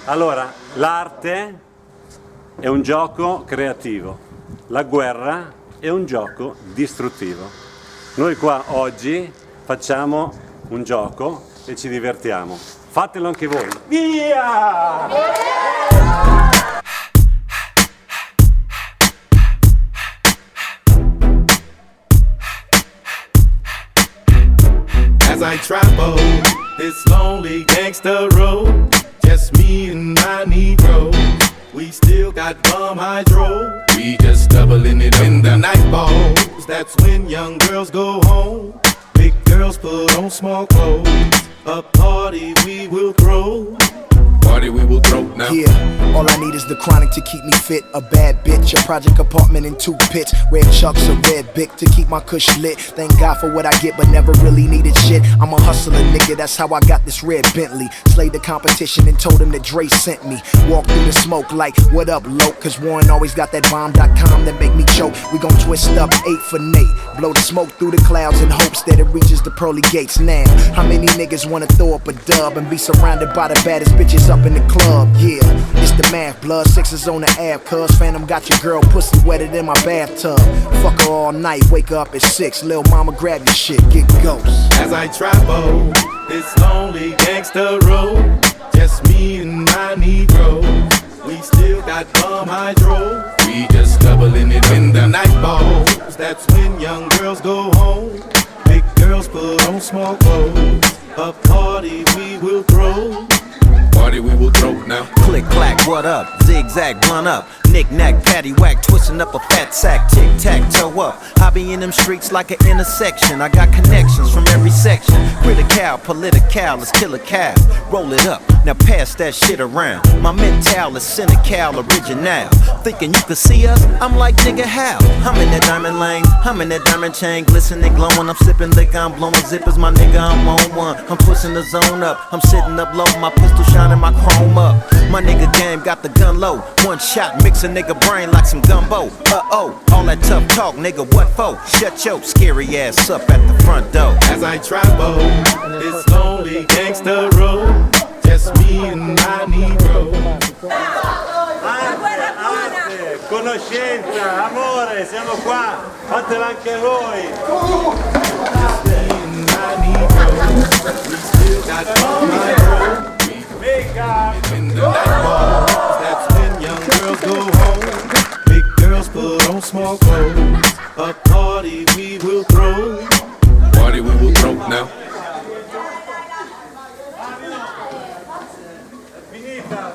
Allora, l'arte è un gioco creativo, la guerra è un gioco distruttivo. Noi qua oggi facciamo un gioco e ci divertiamo. Fatelo anche voi. Via! As I travel this lonely gangster road, just me and my Negro. We still got bum hydro. We just doubling it in the night balls. That's when young girls go home. Big girls put on small clothes. A party we will throw. Party we will throw now. Yeah, all I need is the chronic to keep me fit. A bad bitch, a project apartment in 2 pits. Red chucks, a red bic to keep my cush lit. Thank God for what I get, but never really needed shit. I'm a hustler, nigga, that's how I got this red Bentley. Slayed the competition and told him that Dre sent me. Walk through the smoke like, what up, loc? Cause Warren always got that bomb.com that make me choke. We gon' twist up 8 for Nate. Blow the smoke through the clouds in hopes that it reaches the pearly gates now. How many niggas wanna throw up a dub and be surrounded by the baddest bitches up in the club? Yeah, it's the math, blood 6s on the app. Cuz Phantom got your girl pussy wetter than my bathtub. Fuck her all night, wake up at 6. Lil' mama grab your shit, get ghost. As I travel this lonely gangster road, just me and my Negro. We still got bum hydro. We just doubling it in the night balls. That's when young girls go home. Big girls put on small clothes. A party we will throw. Party we will throw now. Click clack, what up? Zigzag, blunt up. Knick knack, patty whack, twisting up a fat sack. Tic tac, toe up. I be in them streets like an intersection. I got connections from every section. Critical, political, let's kill a cow. Roll it up, now pass that shit around. My mental is cynical, original. Thinking you could see us? I'm like, nigga, how? I'm in that diamond lane, I'm in that diamond chain, glistening, glowing. I'm sipping liquor, I'm blowing zippers, my nigga, I'm on one. I'm pushing the zone up, I'm sitting up low, my pistol shining, my chrome up. My nigga game got the gun low. One shot, mix a nigga brain like some gumbo. Uh-oh, all that tough talk, nigga, what for? Shut your scary ass up at the front door. As I travel this lonely gangster road, just me and my Negro. Arte, conoscenza, amore, siamo qua, fatela anche voi. Just me and my Negro. We still got bum hydro. In the night balls, that's when young girls go home. Big girls put on small clothes. A party we will throw. Party we will throw now. Finita,